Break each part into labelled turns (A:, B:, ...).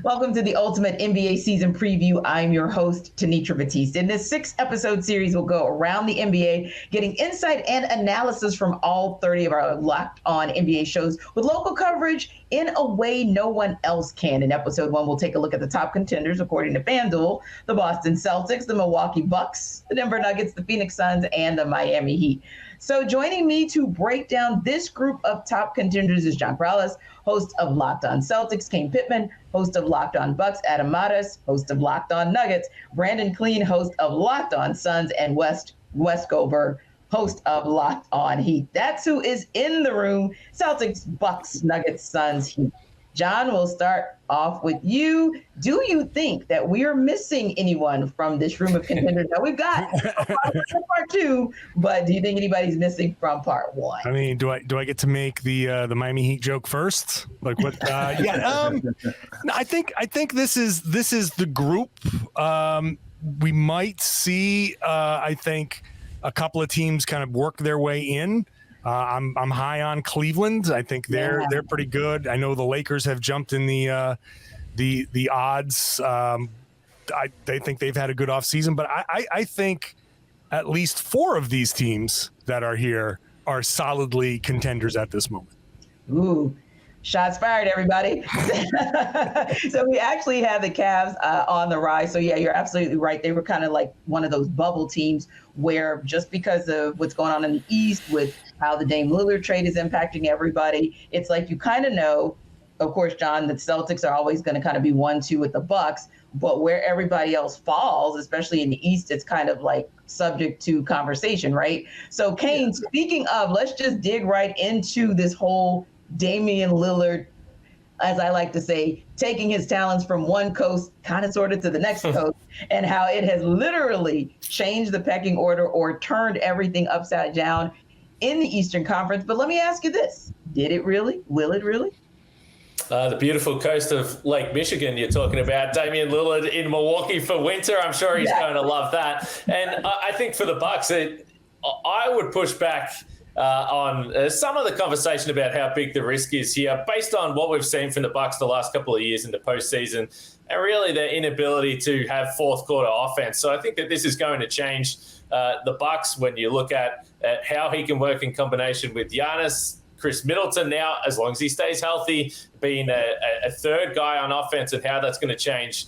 A: Welcome to the Ultimate NBA Season Preview. I'm your host, Tenitra Batiste. In this 6-episode series, we'll go around the NBA, getting insight and analysis from all 30 of our Locked On NBA shows with local coverage in a way no one else can. In episode 1, we'll take a look at the top contenders, according to FanDuel: the Boston Celtics, the Milwaukee Bucks, the Denver Nuggets, the Phoenix Suns, and the Miami Heat. So joining me to break down this group of top contenders is John Karalis, host of Locked On Celtics; Kane Pitman, host of Locked On Bucks; Adam Mares, host of Locked On Nuggets; Brendon Kleen, host of Locked On Suns; and Wes Goldberg, host of Locked On Heat. That's who is in the room: Celtics, Bucks, Nuggets, Suns, Heat. John, we'll start off with you. Do you think that we are missing anyone from this room of contenders? Now, we've got part 2, but do you think anybody's missing from part 1?
B: I mean, do I get to make the Miami Heat joke first? Like what? I think this is the group. We might see. I think a couple of teams kind of work their way in. I'm high on Cleveland. I think they're pretty good. I know the Lakers have jumped in the odds. They think they've had a good offseason, but I think at least 4 of these teams that are here are solidly contenders at this moment.
A: Ooh. Shots fired, everybody. So we actually have the Cavs on the rise. So, yeah, you're absolutely right. They were kind of like one of those bubble teams where just because of what's going on in the East with how the Dame Lillard trade is impacting everybody, it's like you kind of know, of course, John, the Celtics are always going to kind of be 1-2 with the Bucks. But where everybody else falls, especially in the East, it's kind of like subject to conversation, right? So, Kane, speaking of, let's just dig right into this whole Damian Lillard, as I like to say, taking his talents from one coast kind of sort of to the next coast, and how it has literally changed the pecking order or turned everything upside down in the Eastern Conference. But let me ask you this. Did it really? Will it really?
C: The beautiful coast of Lake Michigan you're talking about. Damian Lillard in Milwaukee for winter. I'm sure he's going to love that. And I think for the Bucks, I would push back on some of the conversation about how big the risk is here, based on what we've seen from the Bucks the last couple of years in the postseason, and really their inability to have fourth quarter offense. So I think that this is going to change the Bucks when you look at how he can work in combination with Giannis. Chris Middleton now, as long as he stays healthy, being a third guy on offense, and how that's going to change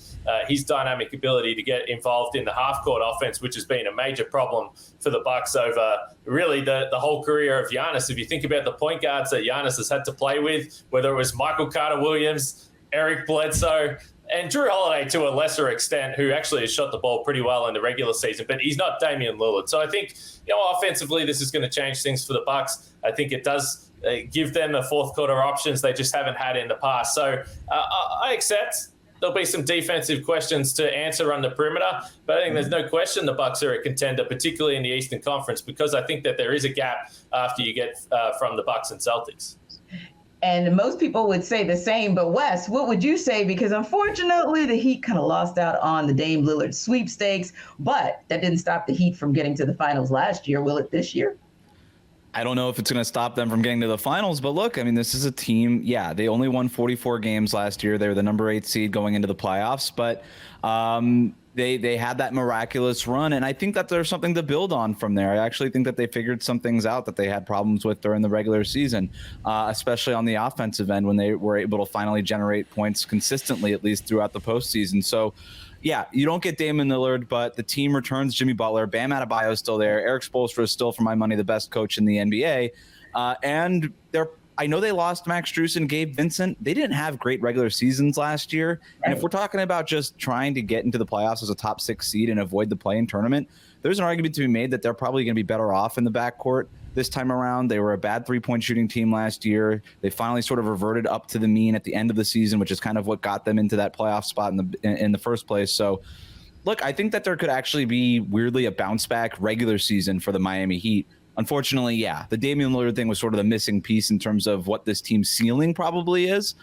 C: his dynamic ability to get involved in the half-court offense, which has been a major problem for the Bucks over really the whole career of Giannis. If you think about the point guards that Giannis has had to play with, whether it was Michael Carter-Williams, Eric Bledsoe, and Jrue Holiday to a lesser extent, who actually has shot the ball pretty well in the regular season, but he's not Damian Lillard. So I think, offensively, this is going to change things for the Bucks. I think it does give them the fourth quarter options they just haven't had in the past. So I accept there'll be some defensive questions to answer on the perimeter, but I think there's no question the Bucks are a contender, particularly in the Eastern Conference, because I think that there is a gap after you get from the Bucks and Celtics.
A: And most people would say the same, but Wes, what would you say? Because unfortunately, the Heat kind of lost out on the Dame Lillard sweepstakes, but that didn't stop the Heat from getting to the finals last year. Will it this year?
D: I don't know if it's going to stop them from getting to the finals, but look, I mean, this is a team. Yeah, they only won 44 games last year. They were the number 8 seed going into the playoffs, but they had that miraculous run, and I think that there's something to build on from there. I actually think that they figured some things out that they had problems with during the regular season, especially on the offensive end when they were able to finally generate points consistently, at least throughout the postseason. So, yeah, you don't get Damian Lillard, but the team returns Jimmy Butler. Bam Adebayo is still there. Eric Spoelstra is still, for my money, the best coach in the NBA. And I know they lost Max Strus and Gabe Vincent. They didn't have great regular seasons last year. And if we're talking about just trying to get into the playoffs as a top 6 seed and avoid the play-in tournament, there's an argument to be made that they're probably going to be better off in the backcourt this time around. They were a bad three-point shooting team last year. They finally sort of reverted up to the mean at the end of the season, which is kind of what got them into that playoff spot in the first place. So, look, I think that there could actually be weirdly a bounce-back regular season for the Miami Heat. Unfortunately, yeah, the Damian Lillard thing was sort of the missing piece in terms of what this team's ceiling probably is.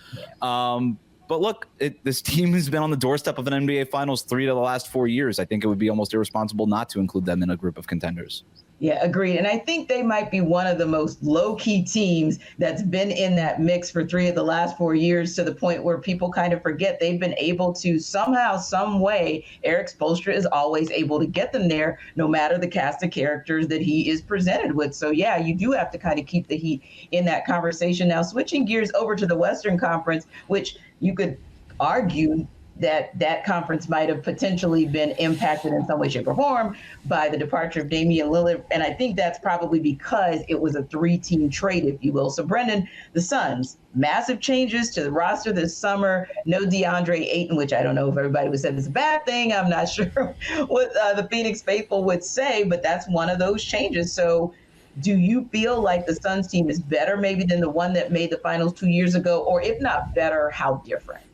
D: But look, this team has been on the doorstep of an NBA Finals 3 of the last 4 years. I think it would be almost irresponsible not to include them in a group of contenders.
A: Yeah, agreed. And I think they might be one of the most low-key teams that's been in that mix for 3 of the last 4 years, to the point where people kind of forget they've been able to somehow, some way, Eric Spoelstra is always able to get them there, no matter the cast of characters that he is presented with. So, yeah, you do have to kind of keep the Heat in that conversation. Now, switching gears over to the Western Conference, which you could argue that conference might have potentially been impacted in some way, shape, or form by the departure of Damian Lillard. And I think that's probably because it was a 3-team trade, if you will. So, Brendon, the Suns, massive changes to the roster this summer. No DeAndre Ayton, which I don't know if everybody would say is a bad thing. I'm not sure what the Phoenix faithful would say, but that's one of those changes. So do you feel like the Suns team is better maybe than the one that made the finals 2 years ago? Or if not better, how different?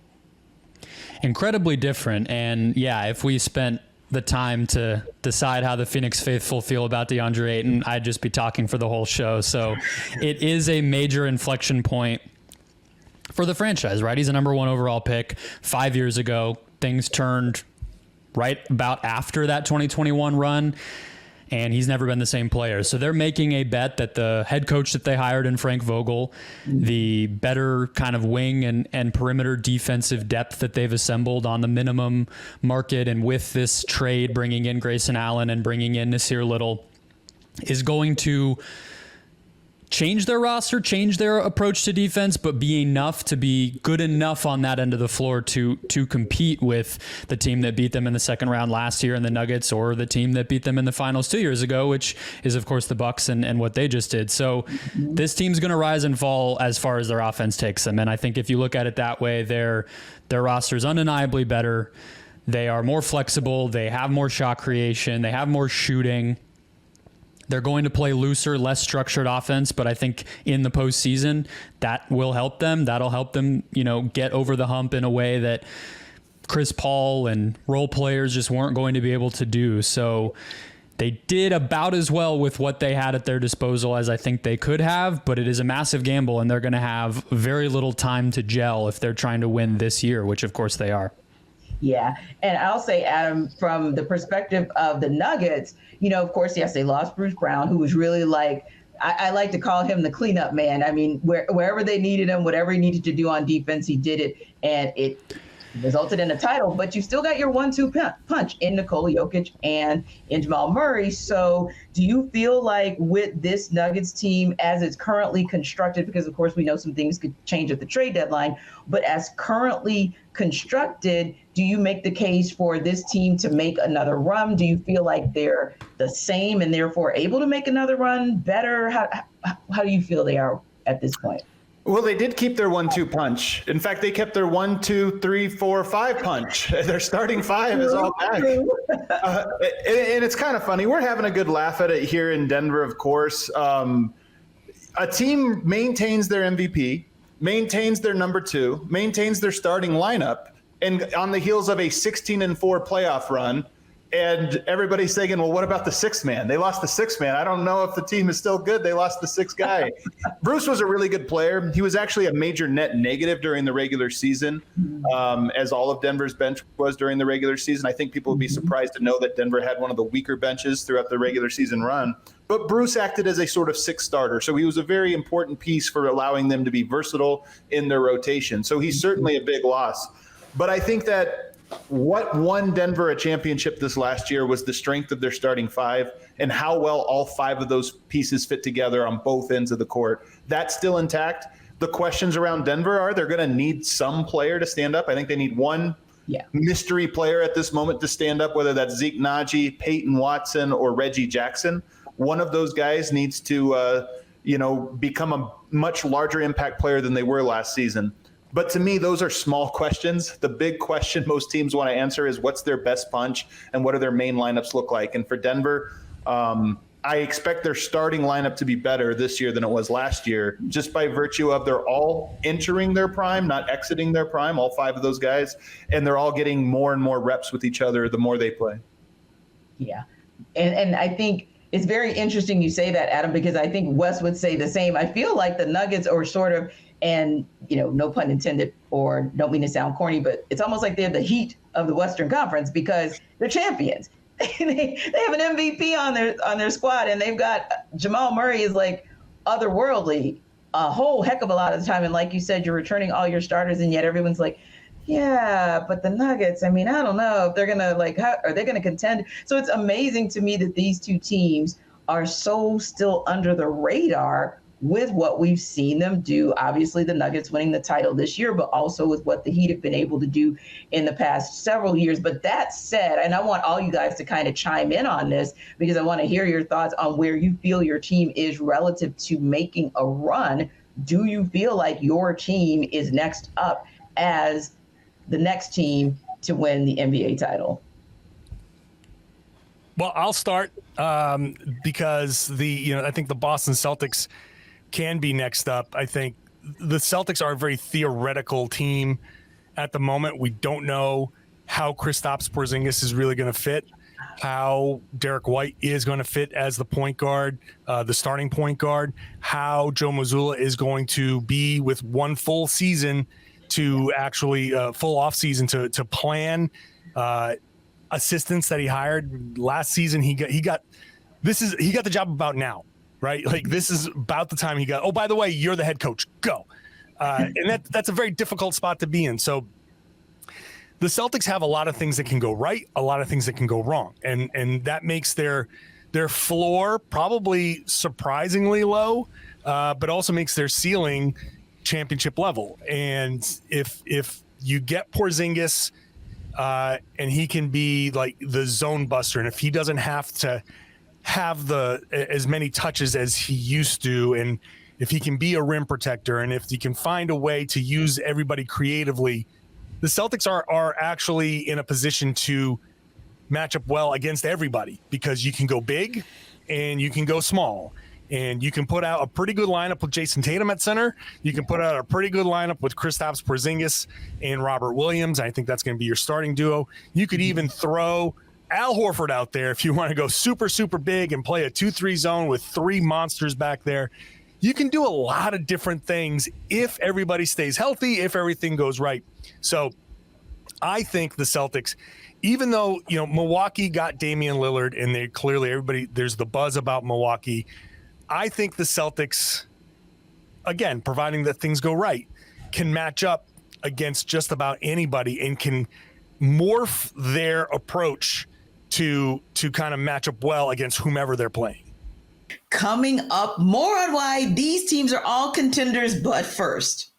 E: Incredibly different. And yeah, if we spent the time to decide how the Phoenix faithful feel about DeAndre Ayton, I'd just be talking for the whole show. So it is a major inflection point for the franchise, right? He's a number 1 overall pick 5 years ago. Things turned right about after that 2021 run, and he's never been the same player. So they're making a bet that the head coach that they hired in Frank Vogel, the better kind of wing and perimeter defensive depth that they've assembled on the minimum market, and with this trade bringing in Grayson Allen and bringing in Nasir Little, is going to change their roster, change their approach to defense, but be enough to be good enough on that end of the floor to compete with the team that beat them in the second round last year in the Nuggets, or the team that beat them in the finals 2 years ago, which is, of course, the Bucks and what they just did. So this team's going to rise and fall as far as their offense takes them. And I think if you look at it that way, their roster is undeniably better. They are more flexible. They have more shot creation. They have more shooting. They're going to play looser, less structured offense, but I think in the postseason, that will help them. That'll help them, get over the hump in a way that Chris Paul and role players just weren't going to be able to do. So they did about as well with what they had at their disposal as I think they could have, but it is a massive gamble, and they're going to have very little time to gel if they're trying to win this year, which of course they are.
A: Yeah. And I'll say, Adam, from the perspective of the Nuggets, of course, yes, they lost Bruce Brown, who was really I like to call him the cleanup man. I mean, wherever they needed him, whatever he needed to do on defense, he did it. And it resulted in a title, but you still got your 1-2 punch in Nikola Jokic and in Jamal Murray. So do you feel like with this Nuggets team as it's currently constructed, because of course we know some things could change at the trade deadline, but as currently constructed, do you make the case for this team to make another run? Do you feel like they're the same and therefore able to make another run better? How do you feel they are at this point?
F: Well, they did keep their 1-2 punch. In fact, they kept their 1, 2, 3, 4, 5 punch. Their starting 5 is all back. And it's kind of funny. We're having a good laugh at it here in Denver, of course. A team maintains their MVP, maintains their number 2, maintains their starting lineup, and on the heels of a 16-4 playoff run. And everybody's thinking, well, what about the 6th man? They lost the 6th man. I don't know if the team is still good. They lost the 6th guy. Bruce was a really good player. He was actually a major net negative during the regular season, as all of Denver's bench was during the regular season. I think people would be surprised to know that Denver had one of the weaker benches throughout the regular season run. But Bruce acted as a sort of 6th starter. So he was a very important piece for allowing them to be versatile in their rotation. So he's certainly a big loss. But I think that what won Denver a championship this last year was the strength of their starting 5 and how well all 5 of those pieces fit together on both ends of the court. That's still intact. The questions around Denver are they're going to need some player to stand up. I think they need one mystery player at this moment to stand up, whether that's Zeke Naji, Peyton Watson, or Reggie Jackson. One of those guys needs to, become a much larger impact player than they were last season. But to me, those are small questions. The big question most teams want to answer is what's their best punch and what do their main lineups look like? And for Denver, I expect their starting lineup to be better this year than it was last year, just by virtue of they're all entering their prime, not exiting their prime, all 5 of those guys, and they're all getting more and more reps with each other the more they play.
A: Yeah. And I think it's very interesting you say that, Adam, because I think Wes would say the same. I feel like the Nuggets are sort of, and, no pun intended, or don't mean to sound corny, but it's almost like they're the Heat of the Western Conference because they're champions. they have an MVP on their squad, and they've got Jamal Murray is like otherworldly a whole heck of a lot of the time. And like you said, you're returning all your starters, and yet everyone's like, yeah, but the Nuggets, I mean, I don't know if they're going to are they going to contend? So it's amazing to me that these two teams are so still under the radar with what we've seen them do. Obviously, the Nuggets winning the title this year, but also with what the Heat have been able to do in the past several years. But that said, and I want all you guys to kind of chime in on this because I want to hear your thoughts on where you feel your team is relative to making a run. Do you feel like your team is next up as the next team to win the NBA title?
B: Well, I'll start because I think the Boston Celtics can be next up. I think the Celtics are a very theoretical team at the moment. We don't know how Kristaps Porzingis is really going to fit, how Derek White is going to fit as the point guard, the starting point guard, how Joe Mazzulla is going to be with one full season to actually full off season to plan assistants that he hired last season. He got the job about now. Right? Like this is about the time he got, oh, by the way, you're the head coach, go. And that's a very difficult spot to be in. So the Celtics have a lot of things that can go right, a lot of things that can go wrong. And that makes their floor probably surprisingly low, but also makes their ceiling championship level. And if you get Porzingis and he can be like the zone buster, and if he doesn't have to have as many touches as he used to, and if he can be a rim protector, and if he can find a way to use everybody creatively, the Celtics are actually in a position to match up well against everybody because you can go big and you can go small, and you can put out a pretty good lineup with Jayson Tatum at center. You can put out a pretty good lineup with Kristaps Porzingis and Robert Williams. I think that's going to be your starting duo. You could even throw Al Horford out there if you want to go super, super big and play a 2-3 zone with three monsters back there. You can do a lot of different things if everybody stays healthy, if everything goes right. So I think the Celtics, even though, Milwaukee got Damian Lillard and they clearly there's the buzz about Milwaukee. I think the Celtics, again, providing that things go right, can match up against just about anybody and can morph their approach to kind of match up well against whomever they're playing.
A: Coming up, more on why these teams are all contenders, but first,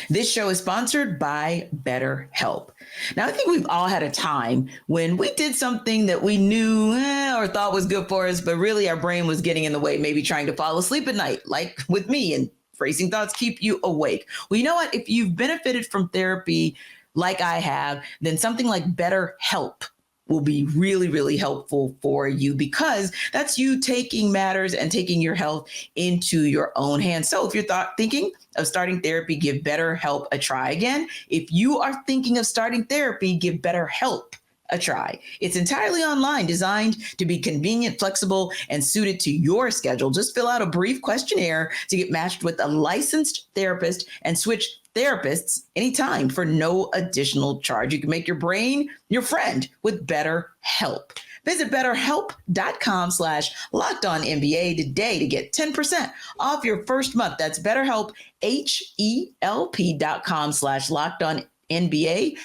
A: this show is sponsored by BetterHelp. Now, I think we've all had a time when we did something that we knew or thought was good for us, but really our brain was getting in the way, maybe trying to fall asleep at night, like with me, and racing thoughts keep you awake. Well, you know what? If you've benefited from therapy like I have, then something like BetterHelp will be really, really helpful for you because that's you taking matters and taking your health into your own hands. So if you're thinking of starting therapy, give BetterHelp a try. Again, if you are thinking of starting therapy, give BetterHelp a try. It's entirely online, designed to be convenient, flexible, and suited to your schedule. Just fill out a brief questionnaire to get matched with a licensed therapist and switch therapists anytime for no additional charge. You can make your brain your friend with BetterHelp. Visit BetterHelp.com/LockedOnNBA today to get 10% off your first month. That's BetterHelp, HELP.com/LockedOnNBA.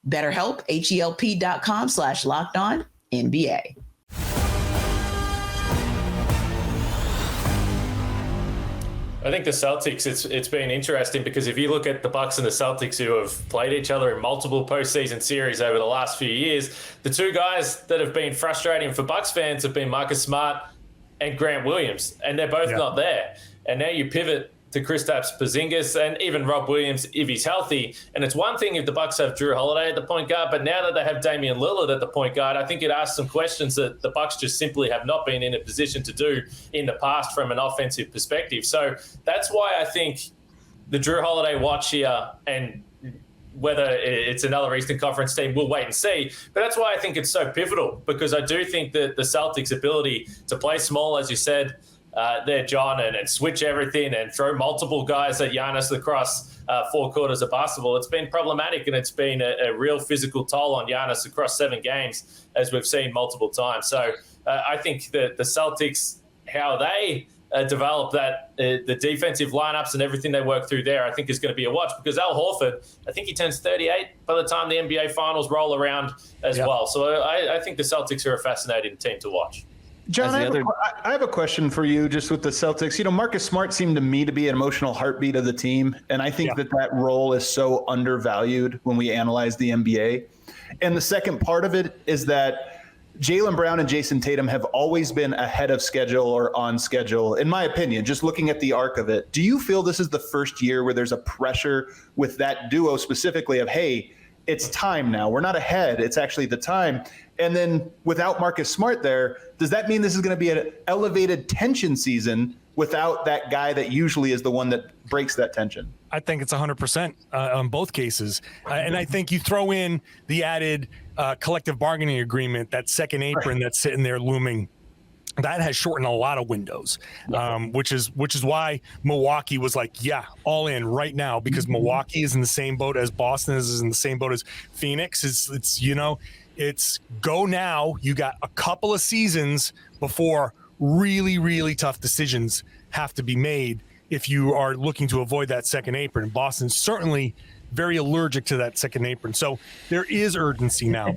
A: BetterHelp, HELP.com/LockedOnNBA.
C: I think the Celtics, it's been interesting because if you look at the Bucks and the Celtics who have played each other in multiple postseason series over the last few years, the two guys that have been frustrating for Bucks fans have been Marcus Smart and Grant Williams, and they're both not there. And now you pivot to Kristaps Porzingis and even Rob Williams if he's healthy. And it's one thing if the Bucks have Jrue Holiday at the point guard, but now that they have Damian Lillard at the point guard, I think it asks some questions that the Bucks just simply have not been in a position to do in the past from an offensive perspective. So that's why I think the Jrue Holiday watch here, and whether it's another Eastern Conference team, we'll wait and see. But that's why I think it's so pivotal, because I do think that the Celtics' ability to play small, as you said, there, John, and switch everything and throw multiple guys at Giannis across 4 quarters of basketball, it's been problematic, and it's been a real physical toll on Giannis across 7 games, as we've seen multiple times. So I think that the Celtics, how they develop that, the defensive lineups and everything they work through there, I think is going to be a watch, because Al Horford, I think he turns 38 by the time the NBA Finals roll around as well. So I think the Celtics are a fascinating team to watch.
F: John, I have a question for you just with the Celtics. You know, Marcus Smart seemed to me to be an emotional heartbeat of the team, and I think that role is so undervalued when we analyze the NBA. And the second part of it is that Jaylen Brown and Jayson Tatum have always been ahead of schedule or on schedule, in my opinion, just looking at the arc of it. Do you feel this is the first year where there's a pressure with that duo specifically of, hey, it's time now. We're not ahead. It's actually the time. And then without Marcus Smart there, does that mean this is going to be an elevated tension season without that guy that usually is the one that breaks that tension?
B: I think it's 100% on both cases. And I think you throw in the added collective bargaining agreement, that second apron that's sitting there looming. That has shortened a lot of windows, which is why Milwaukee was like, yeah, all in right now, because Milwaukee is in the same boat as Boston, is in the same boat as Phoenix. It's go now. You got a couple of seasons before really, really tough decisions have to be made if you are looking to avoid that second apron. Boston's certainly very allergic to that second apron. So there is urgency now.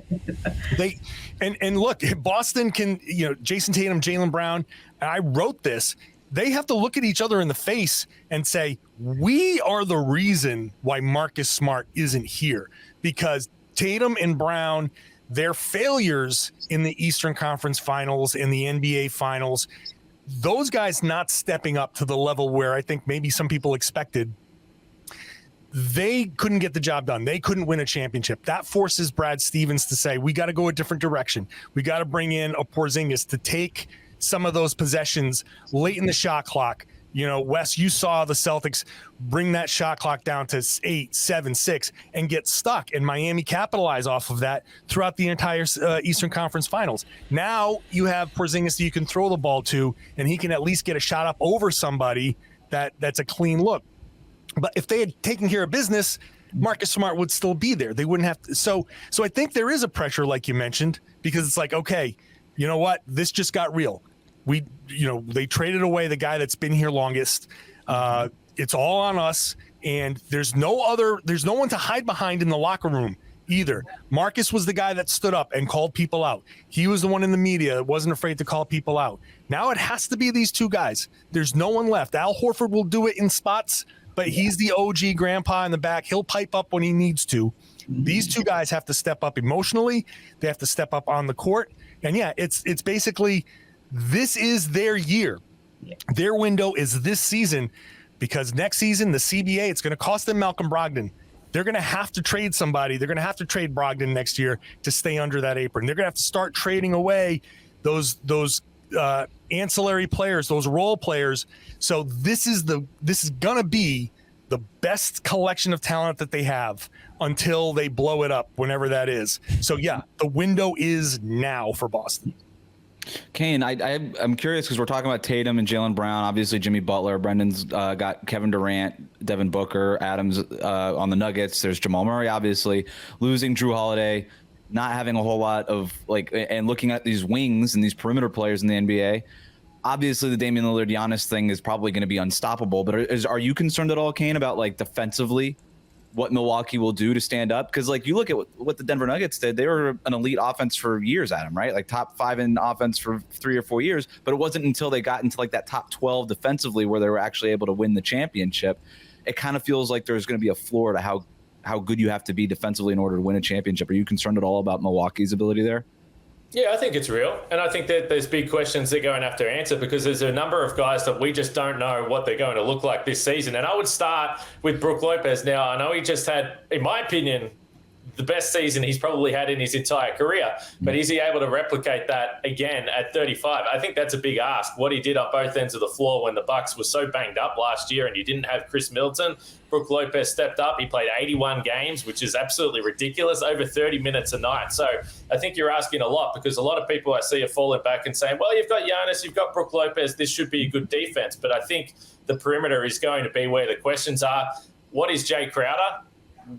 B: And look, Boston can, Jayson Tatum, Jaylen Brown, I wrote this, they have to look at each other in the face and say, we are the reason why Marcus Smart isn't here, because Tatum and Brown, their failures in the Eastern Conference Finals, in the NBA Finals, those guys not stepping up to the level where I think maybe some people expected, they couldn't get the job done. They couldn't win a championship. That forces Brad Stevens to say, we got to go a different direction. We got to bring in a Porzingis to take some of those possessions late in the shot clock. Wes, you saw the Celtics bring that shot clock down to 8, 7, 6 and get stuck. And Miami capitalize off of that throughout the entire Eastern Conference Finals. Now you have Porzingis that you can throw the ball to, and he can at least get a shot up over somebody that's a clean look. But if they had taken care of business, Marcus Smart would still be there. They wouldn't have to. So I think there is a pressure, like you mentioned, because it's like, okay, you know what? This just got real. They traded away the guy that's been here longest. It's all on us, and there's no one to hide behind in the locker room either. Marcus was the guy that stood up and called people out. He was the one in the media that wasn't afraid to call people out. Now it has to be these two guys. There's no one left. Al Horford will do it in spots, but he's the OG grandpa in the back. He'll pipe up when he needs to. These two guys have to step up emotionally. They have to step up on the court. And yeah, it's basically, this is their year. Their window is this season, because next season, the CBA, it's going to cost them Malcolm Brogdon. They're going to have to trade somebody. They're going to have to trade Brogdon next year to stay under that apron. They're going to have to start trading away those ancillary players, those role players. So this is going to be the best collection of talent that they have until they blow it up, whenever that is. So yeah, the window is now for Boston.
D: Kane, I'm curious, because we're talking about Tatum and Jaylen Brown, obviously Jimmy Butler, Brendon's got Kevin Durant, Devin Booker, Adams on the Nuggets. There's Jamal Murray, obviously, losing Jrue Holiday, not having a whole lot of and looking at these wings and these perimeter players in the NBA. Obviously, the Damian Lillard Giannis thing is probably going to be unstoppable. But are you concerned at all, Kane, about defensively what Milwaukee will do to stand up? Because you look at what the Denver Nuggets did. They were an elite offense for years, Adam, right? Top 5 in offense for 3 or 4 years. But it wasn't until they got into that top 12 defensively where they were actually able to win the championship. It kind of feels like there's going to be a floor to how good you have to be defensively in order to win a championship. Are you concerned at all about Milwaukee's ability there?
C: Yeah, I think it's real. And I think that there's big questions they're going to have to answer, because there's a number of guys that we just don't know what they're going to look like this season. And I would start with Brook Lopez. Now, I know he just had, in my opinion, the best season he's probably had in his entire career. But is he able to replicate that again at 35? I think that's a big ask. What he did on both ends of the floor when the Bucks were so banged up last year and you didn't have Chris Middleton. Brook Lopez stepped up. He played 81 games, which is absolutely ridiculous, over 30 minutes a night. So I think you're asking a lot, because a lot of people I see are falling back and saying, well, you've got Giannis, you've got Brook Lopez, this should be a good defense. But I think the perimeter is going to be where the questions are. What is Jay Crowder?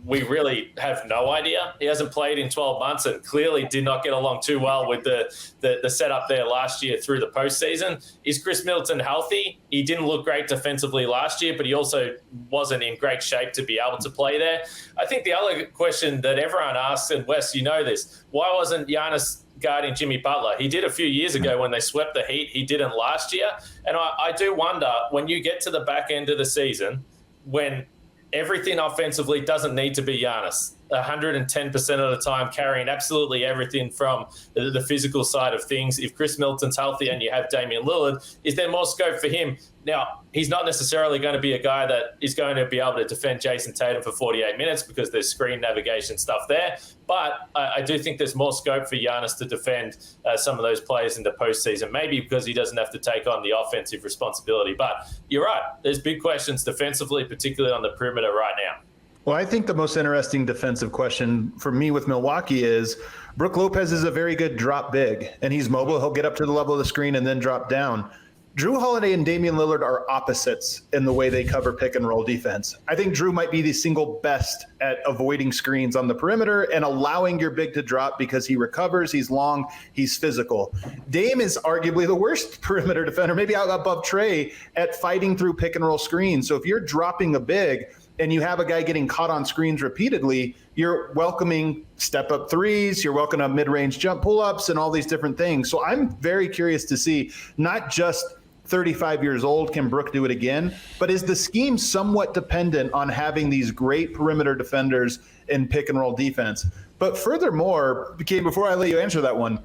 C: We really have no idea. He hasn't played in 12 months and clearly did not get along too well with the setup there last year through the postseason. Is Chris Middleton healthy? He didn't look great defensively last year, but he also wasn't in great shape to be able to play there. I think the other question that everyone asks, and Wes, you know this, why wasn't Giannis guarding Jimmy Butler? He did a few years ago when they swept the Heat. He didn't last year. And I do wonder, when you get to the back end of the season, when everything offensively doesn't need to be Giannis, 110% of the time, carrying absolutely everything from the physical side of things. If Chris Middleton's healthy and you have Damian Lillard, is there more scope for him? Now, he's not necessarily going to be a guy that is going to be able to defend Jayson Tatum for 48 minutes because there's screen navigation stuff there. But I do think there's more scope for Giannis to defend some of those players in the postseason, maybe because he doesn't have to take on the offensive responsibility. But you're right. There's big questions defensively, particularly on the perimeter right now.
F: Well, I think the most interesting defensive question for me with Milwaukee is Brook Lopez is a very good drop big, and he's mobile. He'll get up to the level of the screen and then drop down. Jrue Holiday and Damian Lillard are opposites in the way they cover pick and roll defense. I think Jrue might be the single best at avoiding screens on the perimeter and allowing your big to drop because he recovers, he's long, he's physical. Dame is arguably the worst perimeter defender, maybe out above Trey, at fighting through pick and roll screens. So if you're dropping a big and you have a guy getting caught on screens repeatedly, you're welcoming step-up threes, you're welcoming mid-range jump pull-ups and all these different things. So I'm very curious to see not just 35 years old, can Brook do it again? But is the scheme somewhat dependent on having these great perimeter defenders in pick and roll defense? But furthermore, Kane, before I let you answer that one,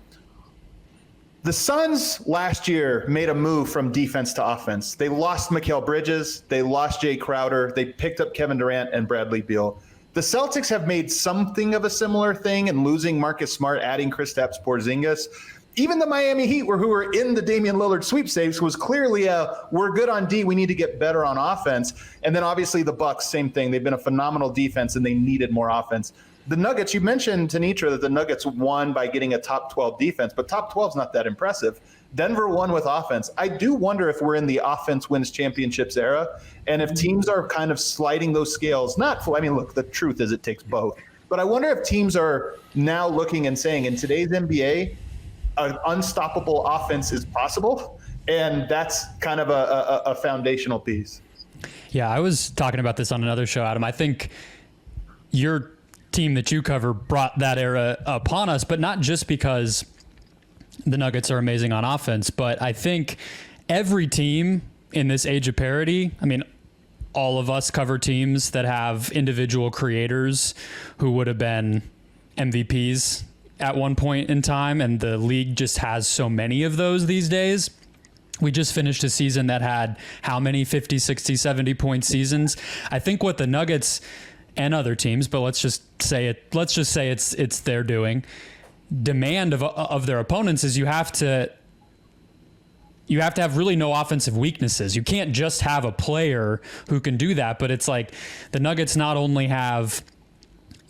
F: the Suns last year made a move from defense to offense. They lost Mikal Bridges, they lost Jay Crowder, they picked up Kevin Durant and Bradley Beal. The Celtics have made something of a similar thing in losing Marcus Smart, adding Kristaps Porzingis. Even the Miami Heat, who were in the Damian Lillard sweepstakes, was clearly we're good on D, we need to get better on offense. And then obviously the Bucks, same thing. They've been a phenomenal defense and they needed more offense. The Nuggets, you mentioned, Tenitra, that the Nuggets won by getting a top 12 defense, but top 12 is not that impressive. Denver won with offense. I do wonder if we're in the offense wins championships era, and if teams are kind of sliding those scales. Look, the truth is it takes both. But I wonder if teams are now looking and saying, in today's NBA, an unstoppable offense is possible, and that's kind of a foundational piece.
E: Yeah, I was talking about this on another show, Adam. I think your team that you cover brought that era upon us, but not just because the Nuggets are amazing on offense, but I think every team in this age of parity, all of us cover teams that have individual creators who would have been MVPs at one point in time, and the league just has so many of those these days. We just finished a season that had how many 50, 60, 70 point seasons. I think what the Nuggets and other teams, but let's just say it's their doing, demand of their opponents is you have to have really no offensive weaknesses. You can't just have a player who can do that, but it's like the Nuggets not only have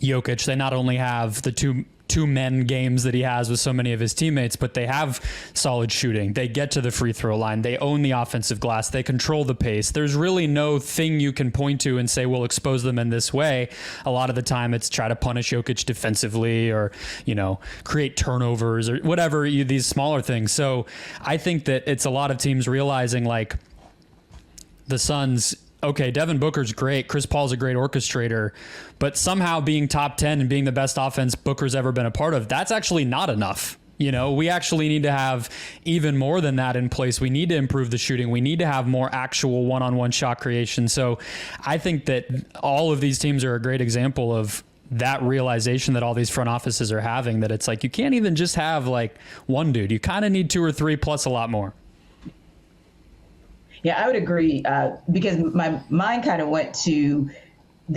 E: Jokic, they not only have the two men games that he has with so many of his teammates, but they have solid shooting. They get to the free throw line. They own the offensive glass. They control the pace. There's really no thing you can point to and say, we'll expose them in this way. A lot of the time it's try to punish Jokic defensively or, create turnovers or whatever, these smaller things. So I think that it's a lot of teams realizing, like, the Suns, okay, Devin Booker's great. Chris Paul's a great orchestrator, but somehow being top 10 and being the best offense Booker's ever been a part of, that's actually not enough. We actually need to have even more than that in place. We need to improve the shooting. We need to have more actual one-on-one shot creation. So I think that all of these teams are a great example of that realization that all these front offices are having, that it's like, you can't even just have like one dude. You kind of need two or three plus a lot more.
A: Yeah, I would agree because my mind kind of went to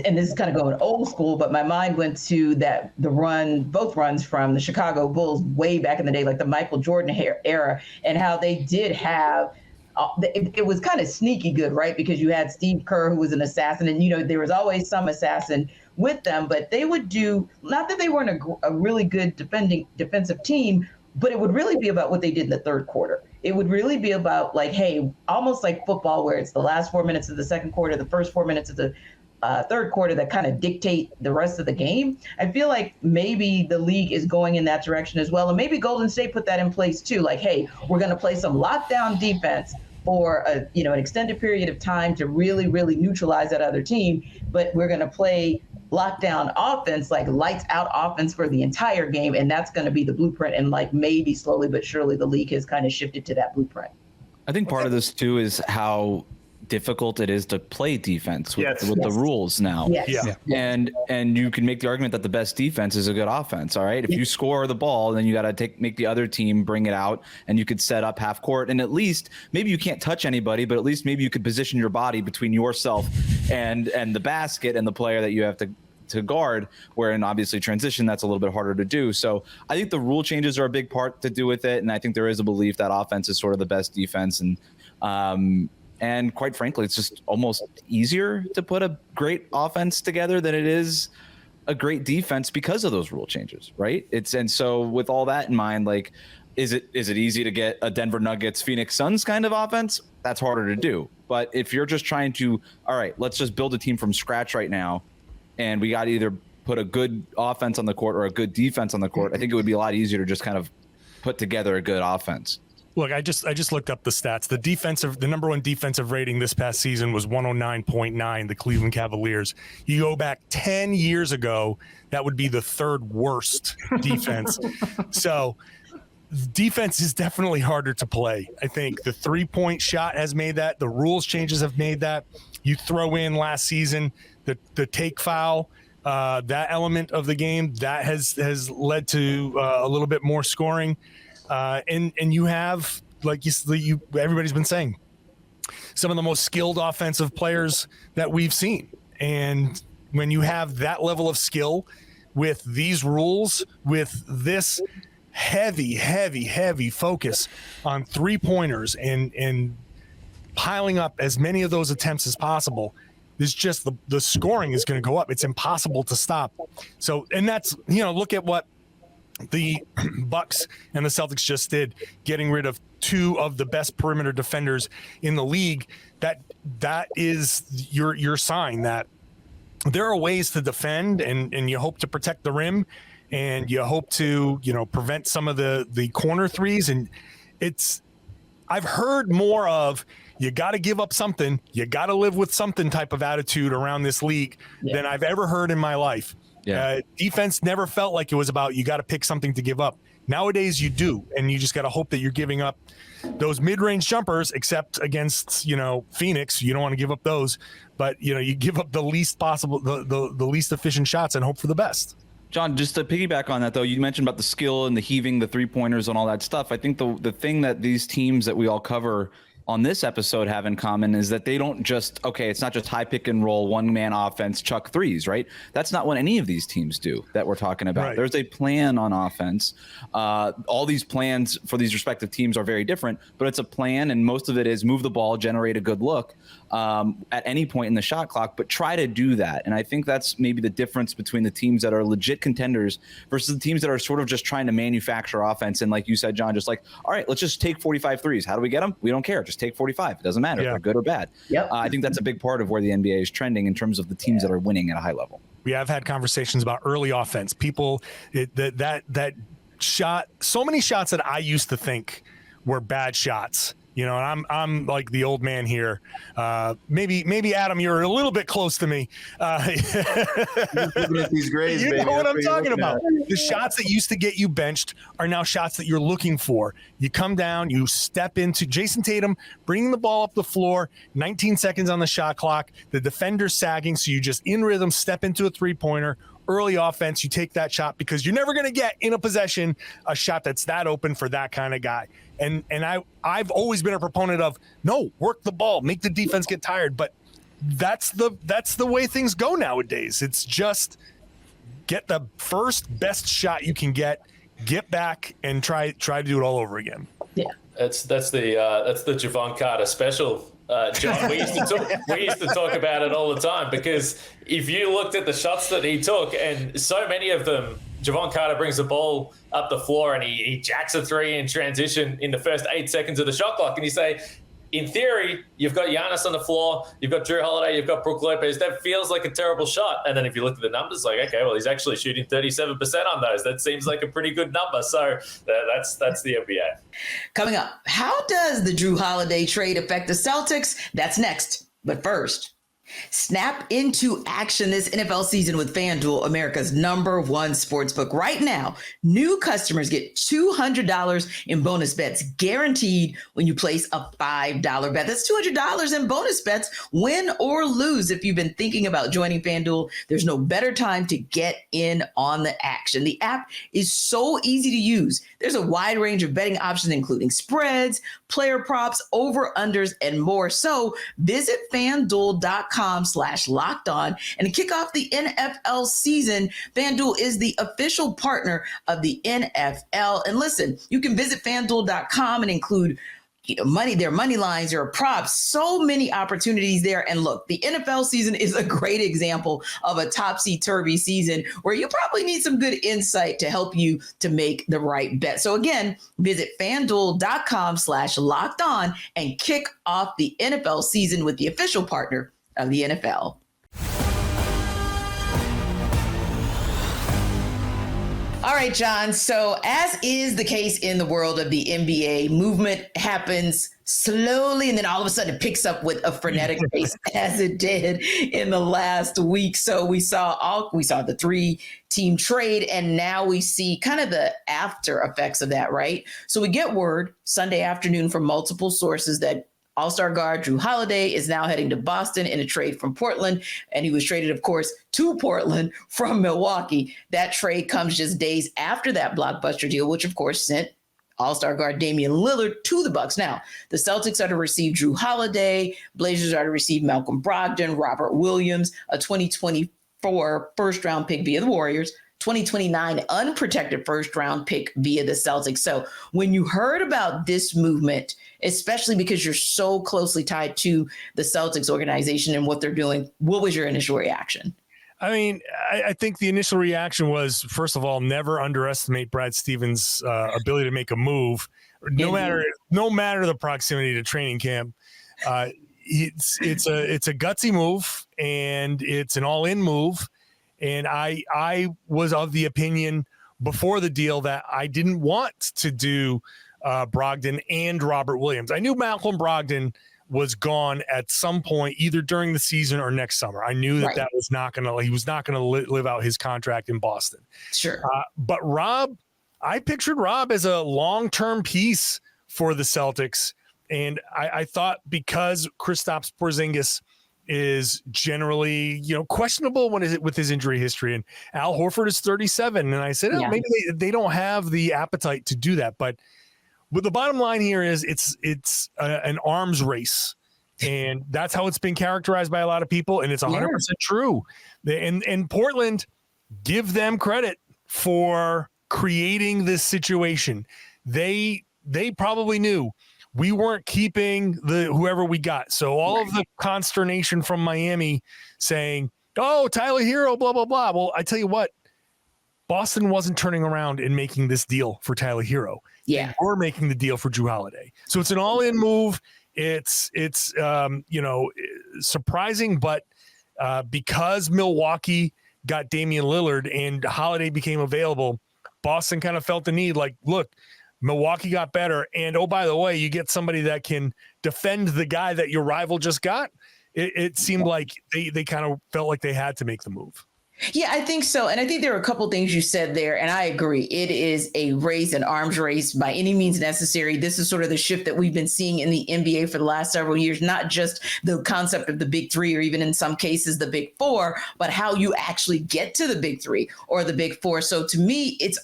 A: and this is kind of going old school, but my mind went to both runs from the Chicago Bulls way back in the day, like the Michael Jordan era, and how they did have, it was kind of sneaky good, right? Because you had Steve Kerr, who was an assassin, and, there was always some assassin with them, but they would do, not that they weren't a really good defensive team, but it would really be about what they did in the third quarter. It would really be about like, hey, almost like football, where it's the last 4 minutes of the second quarter, the first 4 minutes of the third quarter that kind of dictate the rest of the game. I feel like maybe the league is going in that direction as well. And maybe Golden State put that in place too. Like, hey, we're going to play some lockdown defense for an extended period of time to really, really neutralize that other team. But we're going to play lockdown offense, like lights out offense for the entire game. And that's going to be the blueprint. And like maybe slowly but surely the league has kind of shifted to that blueprint.
D: I think part of this too is how difficult it is to play defense with the rules now.
A: Yes.
B: Yeah.
D: And you can make the argument that the best defense is a good offense. All right. If you score the ball, then you got to make the other team bring it out, and you could set up half court. And at least maybe you can't touch anybody, but at least maybe you could position your body between yourself and the basket and the player that you have to guard, where in obviously transition, that's a little bit harder to do. So I think the rule changes are a big part to do with it. And I think there is a belief that offense is sort of the best defense. And quite frankly, it's just almost easier to put a great offense together than it is a great defense because of those rule changes, right? And so with all that in mind, like, is it easy to get a Denver Nuggets, Phoenix Suns kind of offense? That's harder to do. But if you're just trying to, all right, let's just build a team from scratch right now, and we got to either put a good offense on the court or a good defense on the court, I think it would be a lot easier to just kind of put together a good offense.
B: Look, I just looked up the stats. The number one defensive rating this past season was 109.9, the Cleveland Cavaliers. You go back 10 years ago, that would be the third worst defense. So defense is definitely harder to play. I think the 3-point shot has made that. The rules changes have made that. You throw in last season the take foul, that element of the game, that has led to a little bit more scoring. And you have, like everybody's been saying, some of the most skilled offensive players that we've seen. And when you have that level of skill with these rules, with this heavy focus on 3-pointers and piling up as many of those attempts as possible, it's just the scoring is going to go up. It's impossible to stop. So, and that's, look at what the Bucks and the Celtics just did, getting rid of 2 of the best perimeter defenders in the league. That is your sign that there are ways to defend, and you hope to protect the rim, and you hope to prevent some of the corner threes. And I've heard more of, you got to give up something, you got to live with something type of attitude around this league than I've ever heard in my life. Yeah. Defense never felt like it was about you got to pick something to give up. Nowadays you do, and you just got to hope that you're giving up those mid-range jumpers, except against Phoenix. You don't want to give up those, but you give up the least possible, the least efficient shots, and hope for the best.
D: John, just to piggyback on that, though, you mentioned about the skill and the heaving, the 3-pointers and all that stuff. I think the thing that these teams that we all cover on this episode have in common is that they don't just, it's not just high pick and roll, one man offense, chuck threes, right? That's not what any of these teams do that we're talking about. Right. There's a plan on offense. All these plans for these respective teams are very different, but it's a plan, and most of it is move the ball, generate a good look at any point in the shot clock, but try to do that. And I think that's maybe the difference between the teams that are legit contenders versus the teams that are sort of just trying to manufacture offense. And like you said, John, just like, all right, let's just take 45 threes. How do we get them? We don't care. Just take 45. It doesn't matter if they're good or bad. Yep. I think that's a big part of where the NBA is trending in terms of the teams that are winning at a high level.
B: We have had conversations about early offense. People, that shot, so many shots that I used to think were bad shots. And I'm like the old man here. Maybe Adam, you're a little bit close to me.
F: These grades,
B: you know what I'm talking about. The shots that used to get you benched are now shots that you're looking for. You come down, you step into Jayson Tatum, bringing the ball up the floor, 19 seconds on the shot clock, the defender's sagging, so you just in rhythm step into a 3-pointer. Early offense, you take that shot because you're never going to get in a possession a shot that's that open for that kind of guy. And I've always been a proponent of, no, work the ball, make the defense get tired. But that's the way things go nowadays. It's just get the first best shot you can get back, and try to do it all over again.
A: Yeah.
C: That's the Javon Carter special. John, we used to talk about it all the time, because if you looked at the shots that he took, and so many of them, Javon Carter brings the ball up the floor and he jacks a three in transition in the first 8 seconds of the shot clock, and you say, in theory, you've got Giannis on the floor, you've got Jrue Holiday, you've got Brook Lopez. That feels like a terrible shot. And then if you look at the numbers, like, okay, well, he's actually shooting 37% on those. That seems like a pretty good number. So that's the NBA.
A: Coming up, how does the Jrue Holiday trade affect the Celtics? That's next. But first, snap into action this NFL season with FanDuel, America's #1 sportsbook. Right now, new customers get $200 in bonus bets guaranteed when you place a $5 bet. That's $200 in bonus bets, win or lose. If you've been thinking about joining FanDuel, there's no better time to get in on the action. The app is so easy to use. There's a wide range of betting options, including spreads, player props, over-unders, and more. So visit FanDuel.com/lockedon and kick off the NFL season. FanDuel is the official partner of the NFL. And listen, you can visit FanDuel.com and include their money lines, their props, so many opportunities there. And look, the NFL season is a great example of a topsy-turvy season where you probably need some good insight to help you to make the right bet. So again, visit FanDuel.com/lockedon and kick off the NFL season with the official partner of the NFL. All right, John. So as is the case in the world of the NBA, movement happens slowly, and then all of a sudden it picks up with a frenetic pace as it did in the last week. So we saw the 3-team trade, and now we see kind of the after effects of that, right? So we get word Sunday afternoon from multiple sources that All-Star guard Jrue Holiday is now heading to Boston in a trade from Portland. And he was traded, of course, to Portland from Milwaukee. That trade comes just days after that blockbuster deal, which, of course, sent All-Star guard Damian Lillard to the Bucks. Now, the Celtics are to receive Jrue Holiday. Blazers are to receive Malcolm Brogdon, Robert Williams, a 2024 first-round pick via the Warriors, 2029 unprotected first-round pick via the Celtics. So when you heard about this movement, especially because you're so closely tied to the Celtics organization and what they're doing, what was your initial reaction?
B: I mean, I think the initial reaction was, first of all, never underestimate Brad Stevens' ability to make a move, no matter the proximity to training camp. It's a gutsy move, and it's an all-in move. And I was of the opinion before the deal that I didn't want to do Brogdon and Robert Williams. I knew Malcolm Brogdon was gone at some point, either during the season or next summer. I knew that he was not going to live out his contract in Boston.
A: Sure.
B: But Rob, I pictured Rob as a long-term piece for the Celtics. And I thought because Kristaps Porzingis is generally, questionable with his injury history, and Al Horford is 37. And I said, maybe they don't have the appetite to do that. But the bottom line here is it's an arms race, and that's how it's been characterized by a lot of people. And it's 100% true. And Portland, give them credit for creating this situation. They probably knew we weren't keeping whoever we got. So all of the consternation from Miami saying, oh, Tyler Hero, blah, blah, blah. Well, I tell you what, Boston wasn't turning around and making this deal for Tyler Hero.
A: Yeah.
B: We're making the deal for Jrue Holiday. So it's an all-in move. It's surprising, but because Milwaukee got Damian Lillard and Holiday became available, Boston kind of felt the need, like, look, Milwaukee got better. And, oh, by the way, you get somebody that can defend the guy that your rival just got. It seemed like they kind of felt like they had to make the move.
A: Yeah, I think so. And I think there are a couple things you said there, and I agree. It is a race, an arms race by any means necessary. This is sort of the shift that we've been seeing in the NBA for the last several years, not just the concept of the big three or even in some cases the big four, but how you actually get to the big three or the big four. So to me, it's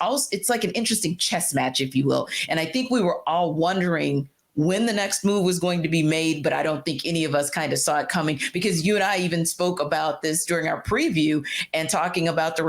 A: like an interesting chess match, if you will. And I think we were all wondering when the next move was going to be made, but I don't think any of us kind of saw it coming, because you and I even spoke about this during our preview and talking about your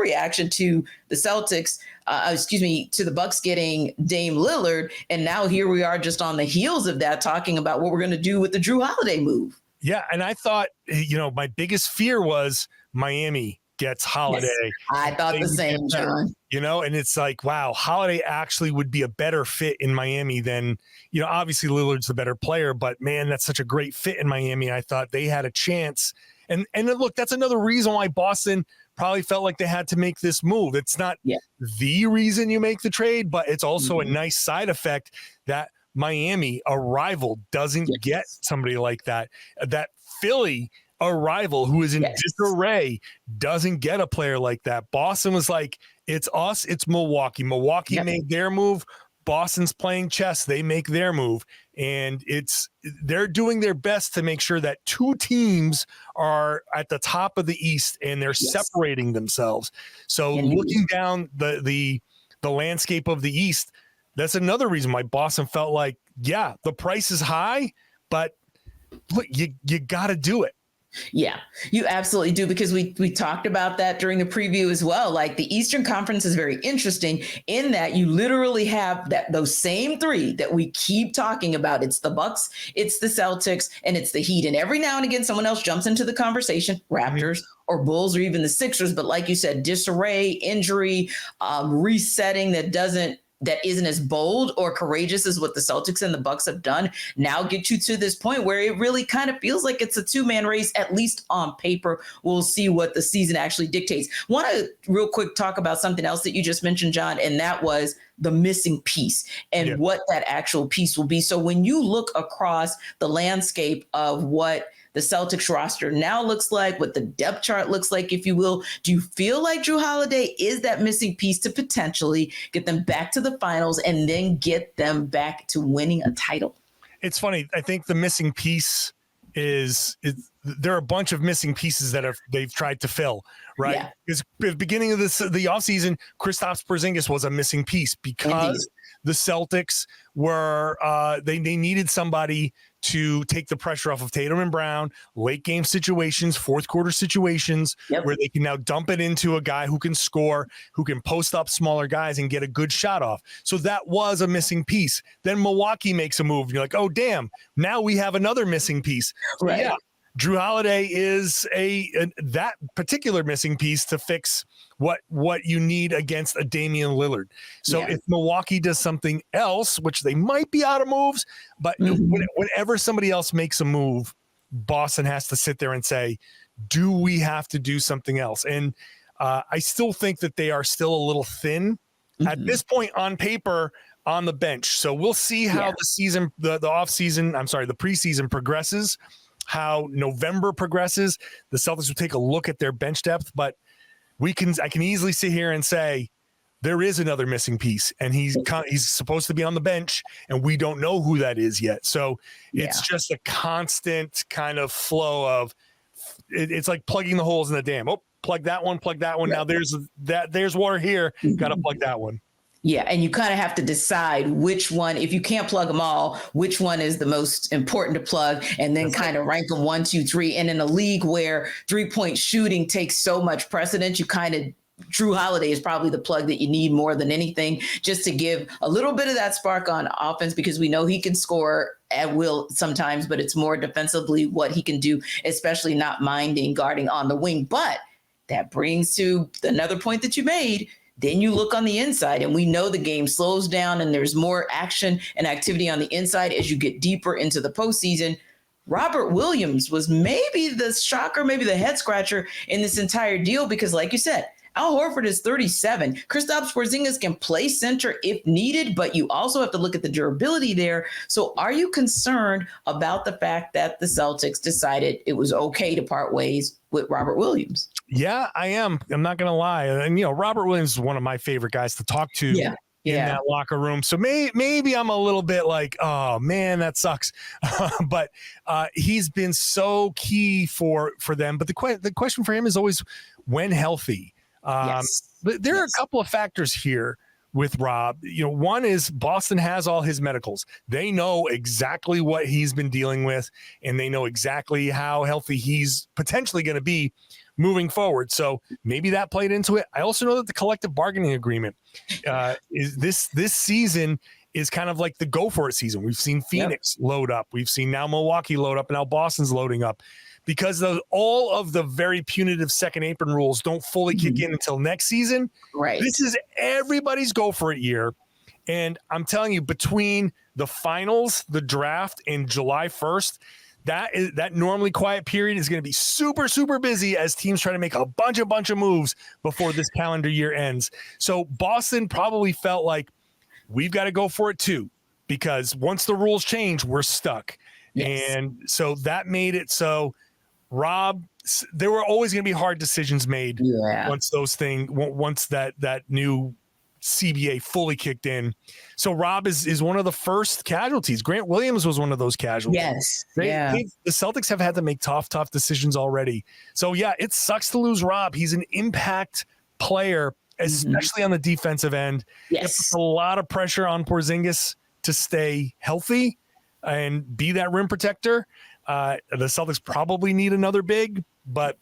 A: reaction to the Celtics, to the Bucks getting Dame Lillard. And now here we are just on the heels of that, talking about what we're going to do with the Jrue Holiday move.
B: Yeah. And I thought, my biggest fear was Miami gets Holiday.
A: Yes, I thought the same, John.
B: And it's like, wow, Holiday actually would be a better fit in Miami than, obviously Lillard's the better player, but man, that's such a great fit in Miami. I thought they had a chance. And look, that's another reason why Boston probably felt like they had to make this move. It's not the reason you make the trade, but it's also a nice side effect that Miami, a rival, doesn't get somebody like that. That Philly, a rival who is in disarray, doesn't get a player like that. Boston was like, it's us, it's Milwaukee. Milwaukee made their move. Boston's playing chess. They make their move. And they're doing their best to make sure that two teams are at the top of the East and they're separating themselves. So looking down the landscape of the East, that's another reason why Boston felt like, the price is high, but look, you got to do it.
A: Yeah, you absolutely do, because we talked about that during the preview as well. Like, the Eastern Conference is very interesting in that you literally have those same three that we keep talking about. It's the Bucks, it's the Celtics, and it's the Heat. And every now and again, someone else jumps into the conversation, Raptors or Bulls or even the Sixers. But like you said, disarray, injury, resetting that isn't as bold or courageous as what the Celtics and the Bucks have done now get you to this point where it really kind of feels like it's a two-man race, at least on paper. We'll see what the season actually dictates. Want to real quick talk about something else that you just mentioned, John, and that was the missing piece and what that actual piece will be. So when you look across the landscape of what the Celtics roster now looks like, what the depth chart looks like, if you will, do you feel like Jrue Holiday is that missing piece to potentially get them back to the finals and then get them back to winning a title?
B: It's funny. I think the missing piece is there are a bunch of missing pieces that they've tried to fill, right? Because at the beginning of the offseason, Kristaps Porzingis was a missing piece because the Celtics were they needed somebody to take the pressure off of Tatum and Brown, late game situations, fourth quarter situations, where they can now dump it into a guy who can score, who can post up smaller guys and get a good shot off. So that was a missing piece. Then Milwaukee makes a move. You're like, oh, damn, now we have another missing piece. So
A: right.
B: Jrue Holiday is that particular missing piece to fix what you need against a Damian Lillard. So if Milwaukee does something else, which they might be out of moves, but whenever somebody else makes a move, Boston has to sit there and say, do we have to do something else? And I still think that they are still a little thin at this point on paper on the bench. So we'll see how the season, the preseason progresses, how November progresses. The Celtics will take a look at their bench depth, but I can easily sit here and say there is another missing piece, and he's supposed to be on the bench, and we don't know who that is yet. So it's just a constant kind of flow of it's like plugging the holes in the dam. Oh, plug that one. Now there's water here. Got to plug that one.
A: Yeah, and you kind of have to decide which one, if you can't plug them all, which one is the most important to plug, and then kind of rank them 1, 2, 3. And in a league where 3-point shooting takes so much precedence, Jrue Holiday is probably the plug that you need more than anything, just to give a little bit of that spark on offense, because we know he can score at will sometimes, but it's more defensively what he can do, especially not minding guarding on the wing. But that brings to another point that you made. Then you look on the inside, and we know the game slows down and there's more action and activity on the inside as you get deeper into the postseason. Robert Williams was maybe the shocker, maybe the head scratcher in this entire deal, because like you said, Al Horford is 37. Kristaps Porzingis can play center if needed, but you also have to look at the durability there. So are you concerned about the fact that the Celtics decided it was okay to part ways with Robert Williams?
B: Yeah, I am. I'm not going to lie. And, Robert Williams is one of my favorite guys to talk to in that locker room. So maybe I'm a little bit like, oh, man, that sucks. But he's been so key for them. But the question for him is always when healthy. There are a couple of factors here, with Rob. One is Boston has all his medicals. They know exactly what he's been dealing with, and they know exactly how healthy he's potentially going to be moving forward. So maybe that played into it. I also know that the collective bargaining agreement is this season is kind of like the go for it season. We've seen Phoenix load up. We've seen now Milwaukee load up, and now Boston's loading up. Because all of the very punitive second apron rules don't fully kick in until next season.
A: Right.
B: This is everybody's go for it year. And I'm telling you, between the finals, the draft, and July 1st, that normally quiet period is going to be super, super busy as teams try to make a bunch of moves before this calendar year ends. So Boston probably felt like we've got to go for it too, because once the rules change, we're stuck. Yes. And so that made it so Rob, there were always going to be hard decisions made once that new CBA fully kicked in. So Rob is one of the first casualties. Grant Williams was one of those casualties.
A: Yes.
B: The Celtics have had to make tough decisions already. So it sucks to lose Rob. He's an impact player, especially on the defensive end. Yes. It puts a lot of pressure on Porzingis to stay healthy and be that rim protector. The Celtics probably need another big, but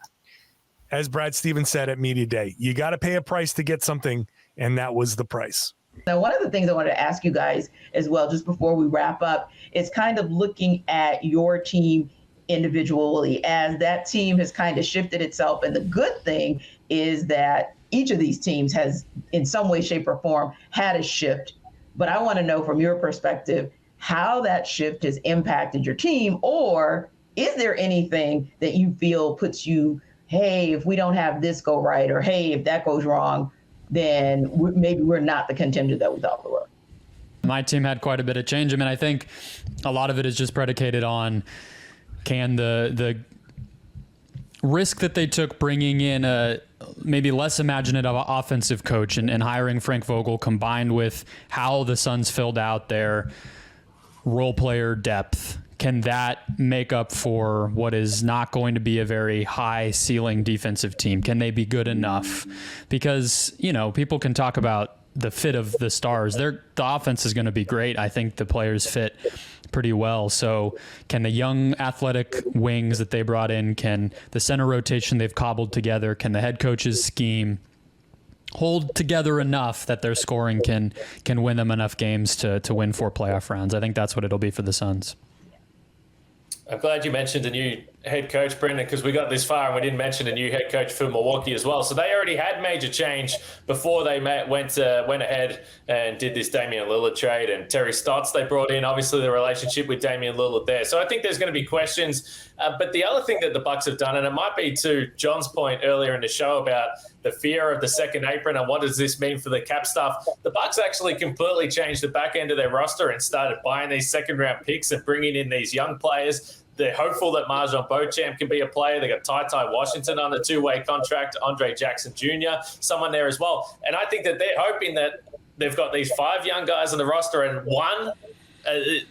B: as Brad Stevens said at Media Day, you got to pay a price to get something, and that was the price.
A: Now, one of the things I wanted to ask you guys as well, just before we wrap up, is kind of looking at your team individually, as that team has kind of shifted itself. And the good thing is that each of these teams has, in some way, shape, or form, had a shift. But I want to know from your perspective, how that shift has impacted your team, or is there anything that you feel puts you, hey, if we don't have this go right, or hey, if that goes wrong, then maybe we're not the contender that we thought we were?
E: My team had quite a bit of change. I mean, I think a lot of it is just predicated on can the risk that they took bringing in a maybe less imaginative offensive coach and hiring Frank Vogel, combined with how the Suns filled out their role player depth, can that make up for what is not going to be a very high ceiling defensive team? Can they be good enough? Because, people can talk about the fit of the stars. The offense is going to be great. I think the players fit pretty well. So can the young athletic wings that they brought in, can the center rotation they've cobbled together, can the head coach's scheme hold together enough that their scoring can win them enough games to win 4 playoff rounds? I think that's what it'll be for the Suns.
C: I'm glad you mentioned a new head coach, Brendon, because we got this far and we didn't mention a new head coach for Milwaukee as well. So they already had major change before they went ahead and did this Damian Lillard trade, and Terry Stotts they brought in. Obviously, the relationship with Damian Lillard there. So I think there's going to be questions. But the other thing that the Bucks have done, and it might be to John's point earlier in the show about the fear of the second apron and what does this mean for the cap stuff, the Bucks actually completely changed the back end of their roster and started buying these second-round picks and bringing in these young players. They're hopeful that Marjon Beauchamp can be a player. They got Ty Washington on a 2-way contract, Andre Jackson Jr., someone there as well. And I think that they're hoping that they've got these 5 young guys on the roster, and one,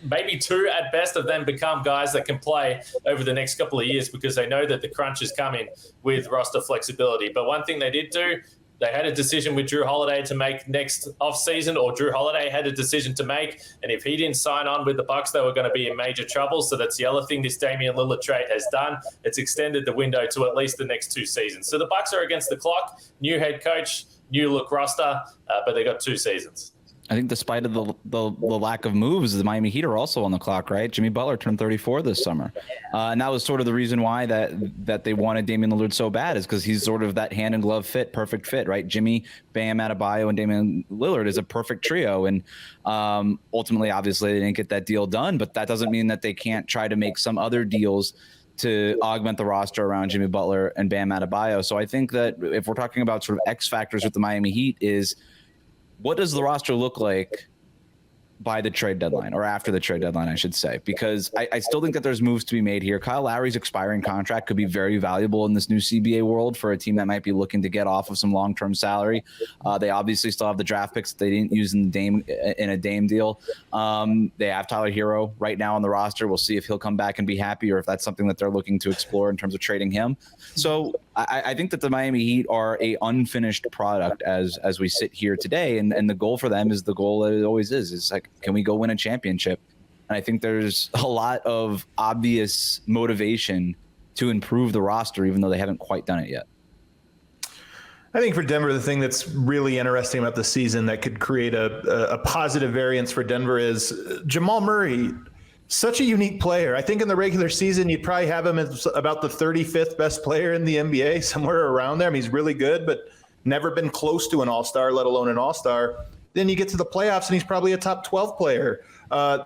C: maybe 2 at best of them become guys that can play over the next couple of years, because they know that the crunch is coming with roster flexibility. But one thing they did do, they had a decision with Jrue Holiday to make next offseason, or Jrue Holiday had a decision to make. And if he didn't sign on with the Bucks, they were going to be in major trouble. So that's the other thing this Damian Lillard trade has done. It's extended the window to at least the next 2 seasons. So the Bucks are against the clock. New head coach, new look roster, but they got 2 seasons.
D: I think despite of the lack of moves, the Miami Heat are also on the clock, right? Jimmy Butler turned 34 this summer. And that was sort of the reason why that they wanted Damian Lillard so bad, is because he's sort of that hand-in-glove fit, perfect fit, right? Jimmy, Bam Adebayo, and Damian Lillard is a perfect trio. And ultimately, obviously, they didn't get that deal done, but that doesn't mean that they can't try to make some other deals to augment the roster around Jimmy Butler and Bam Adebayo. So I think that if we're talking about sort of X factors with the Miami Heat, is what does the roster look like by the trade deadline, or after the trade deadline, I should say, because I still think that there's moves to be made here. Kyle Lowry's expiring contract could be very valuable in this new CBA world for a team that might be looking to get off of some long-term salary. They obviously still have the draft picks that they didn't use in a Dame deal. They have Tyler Hero right now on the roster. We'll see if he'll come back and be happy, or if that's something that they're looking to explore in terms of trading him. So I think that the Miami Heat are a unfinished product as we sit here today, and the goal for them is the goal that it always is. It's like, can we go win a championship? And I think there's a lot of obvious motivation to improve the roster, even though they haven't quite done it yet.
F: I think for Denver, the thing that's really interesting about the season that could create a positive variance for Denver is Jamal Murray. Such a unique player. I think in the regular season, you'd probably have him as about the 35th best player in the NBA, somewhere around there. I mean, he's really good, but never been close to an all-star, let alone an all-star. Then you get to the playoffs, and he's probably a top 12 player.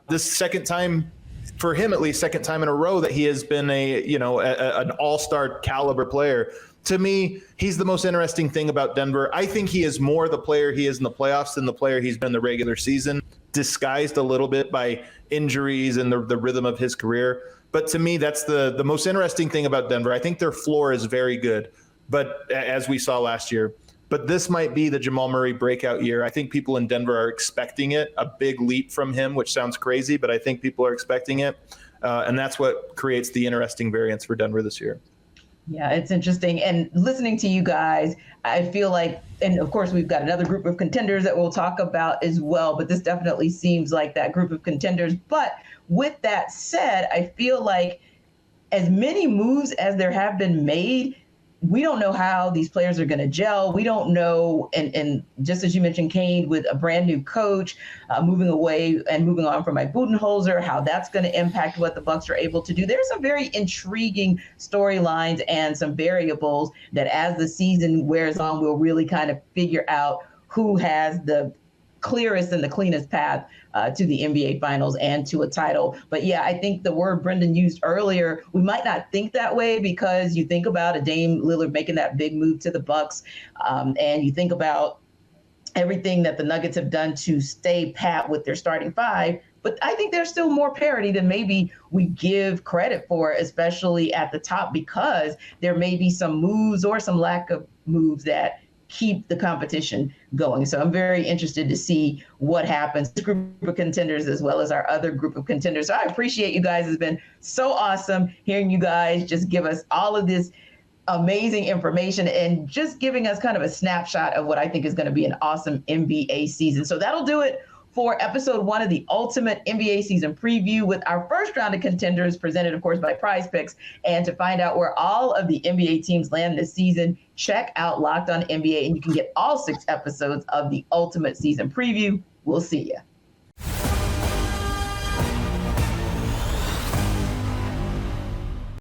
F: This second time, for him at least, second time in a row that he has been an all-star caliber player. To me, he's the most interesting thing about Denver. I think he is more the player he is in the playoffs than the player he's been in the regular season, disguised a little bit by injuries and the rhythm of his career. But to me, that's the most interesting thing about Denver. I think their floor is very good, but as we saw last year. But this might be the Jamal Murray breakout year. I think people in Denver are expecting it, a big leap from him, which sounds crazy, but I think people are expecting it. And that's what creates the interesting variance for Denver this year.
A: Yeah, it's interesting. And listening to you guys, I feel like, and of course, we've got another group of contenders that we'll talk about as well, but this definitely seems like that group of contenders. But with that said, I feel like as many moves as there have been made, we don't know how these players are going to gel. We don't know. And just as you mentioned, Kane, with a brand new coach moving away and moving on from Mike Budenholzer, how that's going to impact what the Bucks are able to do. There's some very intriguing storylines and some variables that as the season wears on, we'll really kind of figure out who has the clearest and the cleanest path to the NBA Finals and to a title. But yeah, I think the word Brendon used earlier, we might not think that way because you think about a Dame Lillard making that big move to the Bucks, and you think about everything that the Nuggets have done to stay pat with their starting five. But I think there's still more parity than maybe we give credit for, especially at the top, because there may be some moves or some lack of moves that keep the competition going. So I'm very interested to see what happens. This group of contenders as well as our other group of contenders. So I appreciate you guys. It's been so awesome hearing you guys just give us all of this amazing information and just giving us kind of a snapshot of what I think is going to be an awesome NBA season. So that'll do it for episode 1 of the Ultimate NBA Season Preview with our first round of contenders presented, of course, by Prize Picks. And to find out where all of the NBA teams land this season, check out Locked On NBA, and you can get all 6 episodes of the Ultimate Season Preview. We'll see you.